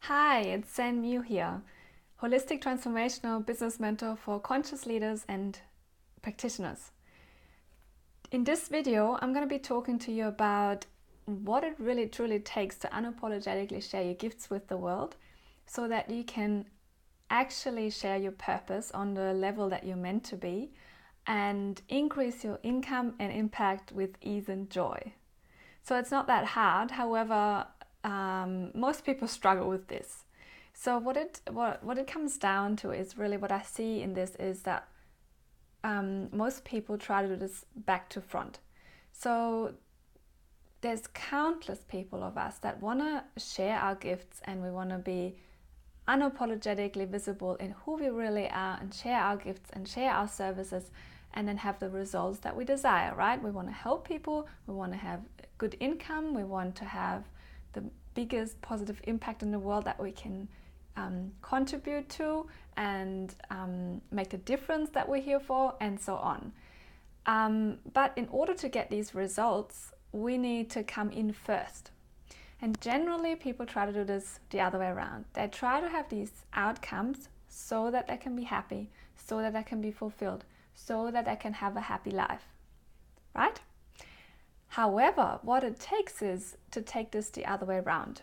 Hi, it's San Miu here, holistic transformational business mentor for conscious leaders and practitioners. In this video, I'm going to be talking to you about what it really truly takes to unapologetically share your gifts with the world so that you can actually share your purpose on the level that you're meant to be and increase your income and impact with ease and joy. So it's not that hard. However, most people struggle with this. So what it comes down to is really what I see in this is that most people try to do this back to front. So there's countless people of us that want to share our gifts and we want to be unapologetically visible in who we really are and share our gifts and share our services and then have the results that we desire, right? We want to help people, we want to have good income, we want to have the biggest positive impact in the world that we can contribute to and make the difference that we're here for, and so on. But in order to get these results, we need to come in first. And generally, people try to do this the other way around. They try to have these outcomes so that they can be happy, so that they can be fulfilled, so that they can have a happy life, right? However, what it takes is to take this the other way around.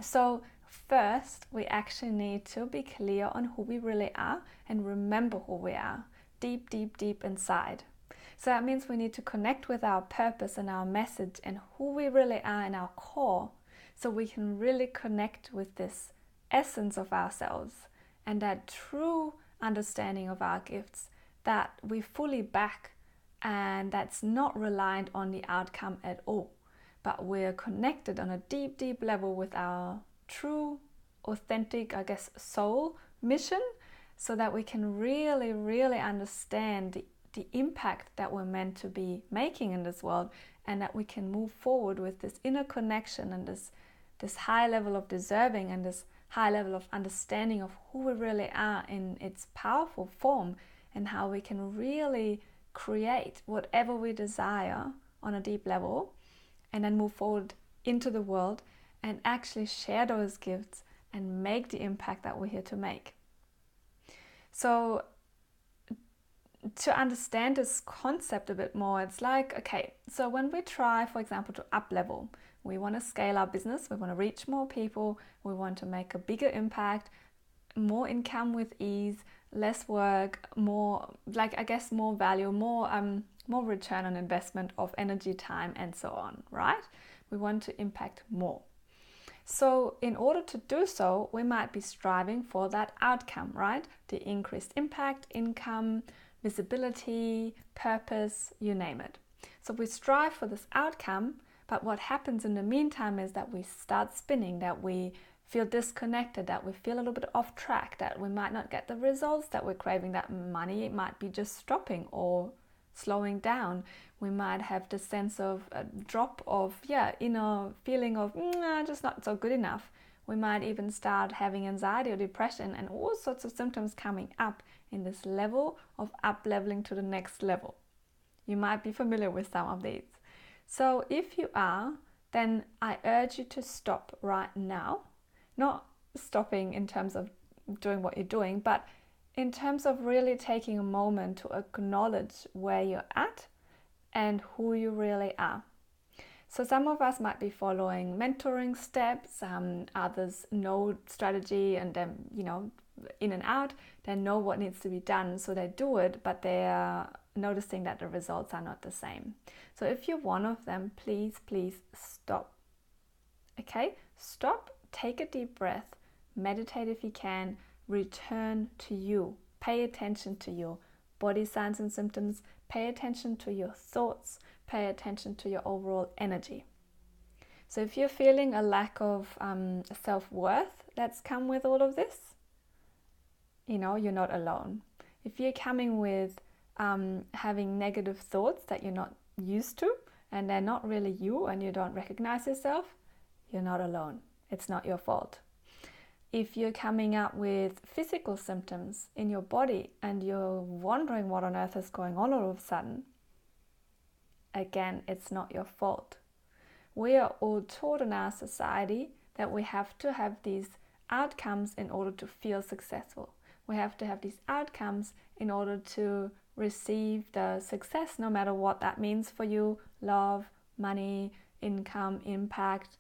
So first, we actually need to be clear on who we really are and remember who we are deep, deep, deep inside. So that means we need to connect with our purpose and our message and who we really are in our core so we can really connect with this essence of ourselves and that true understanding of our gifts that we fully back and that's not reliant on the outcome at all. But we're connected on a deep, deep level with our true, authentic, soul mission so that we can really, really understand the impact that we're meant to be making in this world and that we can move forward with this inner connection and this high level of deserving and this high level of understanding of who we really are in its powerful form and how we can really create whatever we desire on a deep level and then move forward into the world and actually share those gifts and make the impact that we're here to make. So to understand this concept a bit more, it's like, okay, so when we try, for example, to up level, we want to scale our business, we want to reach more people, we want to make a bigger impact, more income with ease, less work, more value, more return on investment of energy, time, and so on, right? We want to impact more. So in order to do so, we might be striving for that outcome, right? The increased impact, income, visibility, purpose, you name it. So we strive for this outcome, but what happens in the meantime is that we start spinning, that we feel disconnected, that we feel a little bit off track, that we might not get the results that we're craving, that money might be just stopping or slowing down. We might have the sense of a drop of, inner feeling of, just not so good enough. We might even start having anxiety or depression and all sorts of symptoms coming up in this level of up-leveling to the next level. You might be familiar with some of these. So if you are, then I urge you to stop right now. Not stopping in terms of doing what you're doing, but in terms of really taking a moment to acknowledge where you're at and who you really are. So some of us might be following mentoring steps, others know strategy and then, in and out, they know what needs to be done, so they do it, but they're noticing that the results are not the same. So if you're one of them, please stop. Okay, stop, take a deep breath, meditate if you can, return to you, pay attention to your body signs and symptoms, pay attention to your thoughts, pay attention to your overall energy. So if you're feeling a lack of self-worth that's come with all of this, you're not alone. If you're coming with having negative thoughts that you're not used to and they're not really you and you don't recognize yourself, you're not alone. It's not your fault. If you're coming up with physical symptoms in your body and you're wondering what on earth is going on all of a sudden, again, it's not your fault. We are all taught in our society that we have to have these outcomes in order to feel successful. We have to have these outcomes in order to receive the success, no matter what that means for you: love, money, income, impact,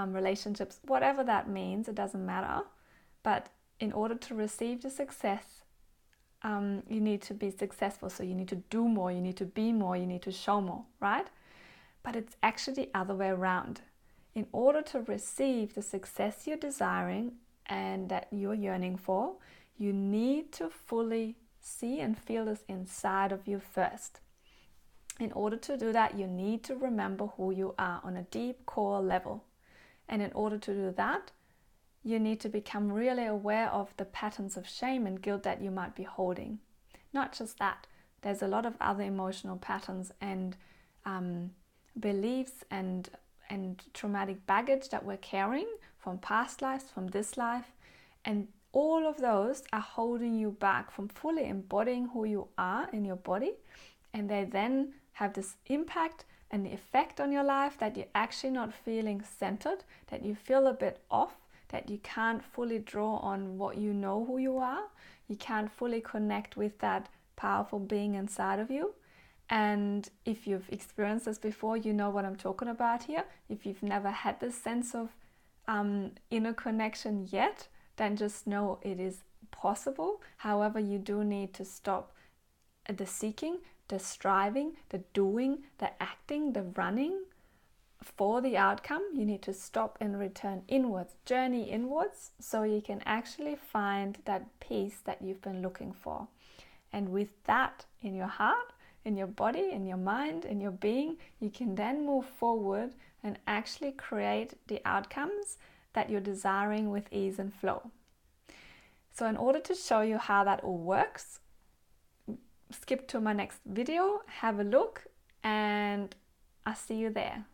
relationships, whatever that means, it doesn't matter. But in order to receive the success, you need to be successful. So you need to do more, you need to be more, you need to show more, right? But it's actually the other way around. In order to receive the success you're desiring and that you're yearning for, you need to fully see and feel this inside of you first. In order to do that, you need to remember who you are on a deep core level. And in order to do that, you need to become really aware of the patterns of shame and guilt that you might be holding. Not just that, there's a lot of other emotional patterns and beliefs and traumatic baggage that we're carrying from past lives, from this life, and all of those are holding you back from fully embodying who you are in your body, and they then have this impact and the effect on your life that you're actually not feeling centered, that you feel a bit off, that you can't fully draw on what you know who you are, you can't fully connect with that powerful being inside of you. And if you've experienced this before, you know what I'm talking about here. If you've never had this sense of inner connection yet, then just know it is possible. However, you do need to stop the seeking, the striving, the doing, the acting, the running for the outcome. You need to stop and return inwards, journey inwards, so you can actually find that peace that you've been looking for. And with that in your heart, in your body, in your mind, in your being, you can then move forward and actually create the outcomes that you're desiring with ease and flow. So in order to show you how that all works, skip to my next video, have a look, and I'll see you there.